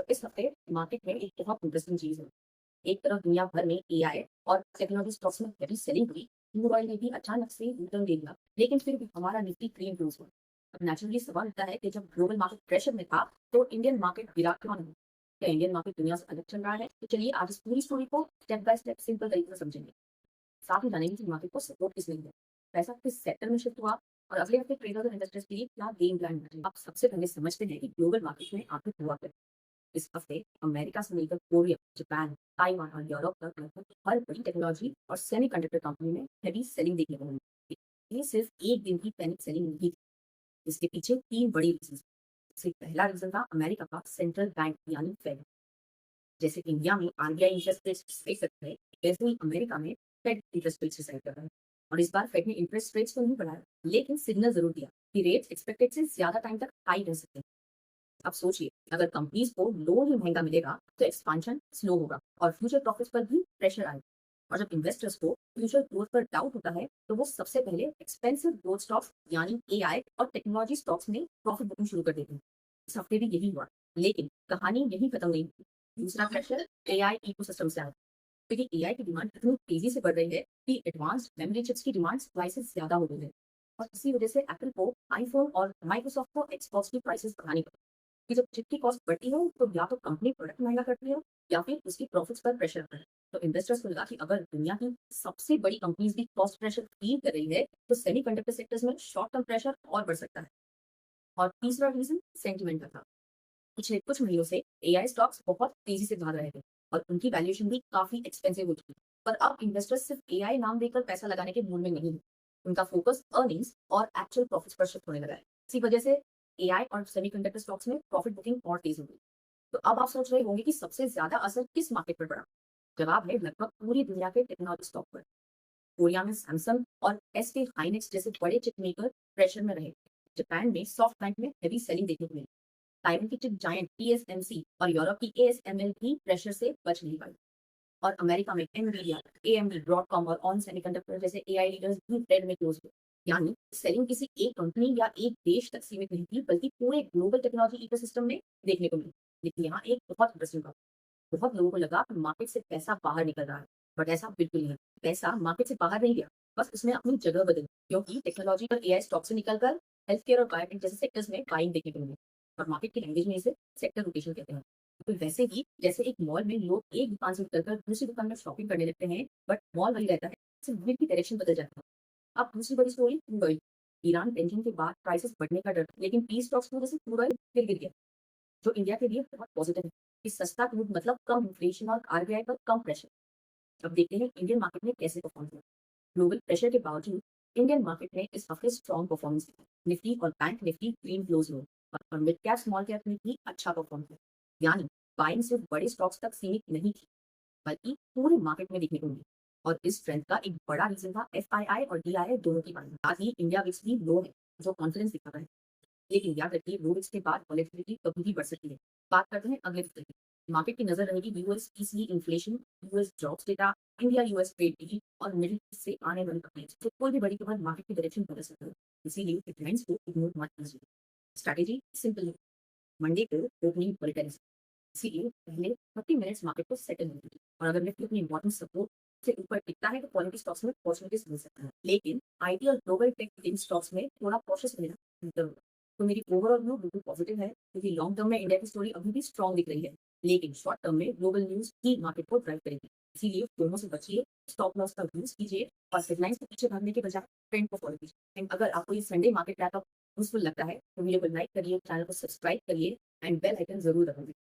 इस हफ्ते मार्केट में एक बहुत इंटरेस्टिंग चीज है। एक तरफ दुनिया भर में एआई और टेक्नोलॉजी स्टॉक्स में हेवी सेलिंग हुई। क्रूड ऑयल ने भी अचानक से रिटर्न दे दिया, लेकिन फिर भी हमारा निफ्टी क्लीन क्लोज हुआ। अब नेचुरली सवाल उठता है कि जब ग्लोबल मार्केट प्रेशर में था तो इंडियन मार्केट गिरा क्यों नहीं? क्या इंडियन मार्केट दुनिया से अलग चल रहा है? तो चलिए आज इस पूरी स्टोरी को स्टेप बाय स्टेप सिंपल तरीके से समझेंगे। साथ ही जानेंगे कि मार्केट को सपोर्ट किस लिए है, पैसा किस सेक्टर में शिफ्ट हुआ और अगले हफ्ते ट्रेडर्स और इन्वेस्टर्स के लिए क्या गेम प्लान है। आप सबसे पहले समझते हैं कि ग्लोबल मार्केट में आखिर हुआ क्या। इस हफ्ते अमेरिका से लेकर कोरिया, जापान, ताइवान और यूरोप तक लगभग हर बड़ी टेक्नोलॉजी और सेमीकंडक्टर कंपनी में हैवी सेलिंग देखने को मिली। ये सिर्फ एक दिन की पैनिक सेलिंग नहीं थी। इसके पीछे तीन बड़ी रीजन। सबसे पहला रीजन था अमेरिका का सेंट्रल बैंक यानी फेड। जैसे इंडिया में आरबीआई इंटरेस्ट रेट डिसाइड करता है, वैसे ही अमेरिका में फेड इंटरेस्ट रेट डिसाइड कर रहा है। और इस बार फेड ने इंटरेस्ट रेट्स तो नहीं बढ़ाया, लेकिन सिग्नल जरूर दिया कि रेट्स एक्सपेक्टेड से ज्यादा टाइम तक हाई रह सकते हैं। अब सोचिए, अगर कंपनीज को लोन ही महंगा मिलेगा तो एक्सपांशन स्लो होगा और फ्यूचर प्रॉफिट्स पर भी प्रेशर आएगा। और जब इन्वेस्टर्स को फ्यूचर ग्रोथ पर डाउट होता है तो वो सबसे पहले एक्सपेंसिव ग्रोथ स्टॉक्स यानी एआई और टेक्नोलॉजी स्टॉक्स में प्रॉफिट बुकिंग शुरू कर देते हैं। इस हफ्ते भी यही हुआ, लेकिन कहानी यही खत्म नहीं हुई। दूसरा प्रेशर एआई इकोसिस्टम से आया, क्योंकि एआई की डिमांड इतनी तेजी से बढ़ रही है कि एडवांस्ड मेमोरी चिप्स की डिमांड प्राइसेस ज्यादा हो गई है। और इसी वजह से एप्पल को आईफोन और माइक्रोसॉफ्ट को एक्सबॉक्स की प्राइसेस बढ़ानी पड़ी कि जब चिप की कॉस्ट बढ़ती है तो या तो कंपनी प्रोडक्ट महंगा करती है या फिर उसकी प्रॉफिट्स पर प्रेशर आता है। तो इन्वेस्टर्स को लगा कि अगर दुनिया की सबसे बड़ी कंपनीज भी कॉस्ट प्रेशर फील कर रही है तो सेमीकंडक्टर सेक्टर्स में शॉर्ट टर्म प्रेशर और बढ़ सकता है। और तीसरा रीजन सेंटिमेंट का था। पिछले कुछ महीनों से एआई स्टॉक्स बहुत तेजी से भाग रहे थे और उनकी वैल्यूएशन भी काफी एक्सपेंसिव हो चुकी है। पर अब इन्वेस्टर्स सिर्फ एआई नाम देकर पैसा लगाने के मूड में नहीं है। उनका फोकस अर्निंग्स और एक्चुअल प्रॉफिट्स पर शिफ्ट होने लगा है। इसी वजह से एआई और सेमीकंडक्टर स्टॉक्स में प्रॉफिट बुकिंग और तेज हो गई। तो अब आप सोच रहे होंगे कि सबसे ज्यादा असर किस मार्केट पर पड़ा। जवाब है लगभग पूरी दुनिया के टेक्नोलॉजी स्टॉक पर। कोरिया में सैमसंग और एसके हाइनेक्स जैसे बड़े चिप मेकर प्रेशर में रहे। जापान में सॉफ्ट बैंक में हेवी सेलिंग देखने को मिली। ताइवान की चिप जायंट टीएसएमसी और यूरोप की एएसएमएल भी प्रेशर से बच नहीं पाई। और अमेरिका में एनवीडिया, एएमडी, ब्रॉडकॉम और ऑन सेमीकंडक्टर जैसे एआई लीडर्स भी ट्रेड में क्लोज हुए। यानी सेलिंग किसी एक कंपनी या एक देश तक सीमित नहीं थी, बल्कि पूरे ग्लोबल टेक्नोलॉजी इकोसिस्टम में देखने को मिली। लेकिन यहाँ एक बहुत इंटरेस्टिंग बात, बहुत लोगों को लगा कि मार्केट से पैसा बाहर निकल रहा है, बट ऐसा बिल्कुल नहीं है। पैसा मार्केट से बाहर नहीं गया, बस उसने अपनी जगह बदली, क्योंकि टेक्नोलॉजी और एआई स्टॉक से निकलकर हेल्थ केयर और बायोटेक जैसे सेक्टर्स में बाइंग देखने को मिली। और मार्केट की लैंग्वेज में इसे सेक्टर रोटेशन कहते हैं। तो वैसे ही जैसे एक मॉल में लोग एक दुकान से निकलकर दूसरी दुकान में शॉपिंग करने लगते हैं, बट मॉल वही रहता है, सिर्फ भीड़ की डायरेक्शन बदल जाता है। अब दूसरी बड़ी story crude oil. Iran tension के बाद प्राइसेस बढ़ने का डर, लेकिन पीस टॉक्स की वजह से क्रूड ऑयल फिर गिर गया, जो इंडिया के लिए बहुत पॉजिटिव है कि सस्ता क्रूड मतलब कम इन्फ्लेशन और आरबीआई पर कम प्रेशर। अब देखते हैं इंडियन मार्केट में कैसे परफॉर्म किया। ग्लोबल प्रेशर के बावजूद इंडियन मार्केट में इस हफ्ते स्ट्रॉन्ग परफॉर्मेंस दिखा। निफ्टी और बैंक निफ्टी ग्रीन क्लोज हुए और मिड कैप स्मॉल कैप में भी अच्छा परफॉर्म किया। यानी बाइंग सिर्फ बड़े स्टॉक्स तक सीमित नहीं थी, बल्कि पूरे मार्केट में देखने को मिली। और इस ट्रेंड का एक बड़ा रीजन था एफआईआई और डीआईआई दोनों की बाइंग। साथ ही इंडिया विक्स भी लो है, जो कॉन्फिडेंस दिखा रहा है। लेकिन याद रखिए, रो विक्स के बाद वॉलेटिलिटी कभी भी बढ़ सकती है। बात करते हैं अगले हफ्ते की। मार्केट की नजर रहेगी US PCE inflation, US jobs data, India US trade deal और मिडिल ईस्ट से आने वाली अपडेट्स। तो कोई भी बड़ी खबर मार्केट की डायरेक्शन बदल सकती है, इसीलिए हेडलाइंस को इग्नोर मत कीजिए। स्ट्रैटेजी सिंपल है। मंडे को ओपनिंग वोलेटिलिटी, इसीलिए पहले 30 मिनट्स मार्केट को सेटल होने दीजिए। और अगर निफ्टी अपनी इम्पोर्टेंट सपोर्ट से ऊपर टिकता है तो क्वालिटी स्टॉक्स में अपॉर्चुनिटीज मिल सकता है, लेकिन आईटी और ग्लोबल टेक इन स्टॉक्स में थोड़ा कॉशियस रहना बेहतर होगा। तो मेरी ओवरऑल व्यू बिल्कुल पॉजिटिव है, क्योंकि लॉन्ग टर्म में इंडिया की स्टोरी अभी भी स्ट्रॉन्ग दिख रही है, लेकिन शॉर्ट टर्म में ग्लोबल न्यूज की मार्केट को ड्राइव करेगी। इसीलिए दोनों से बचिए, स्टॉप लॉस का यूज कीजिए और हेडलाइंस के पीछे भागने के बजाय ट्रेंड को फॉलो कीजिए। एंड अगर आपको ये संडे मार्केट रैपअप यूजफुल लगता है तो वीडियो को लाइक करिए, चैनल को सब्सक्राइब करिए एंड बेल आइकन जरूर दबाइए।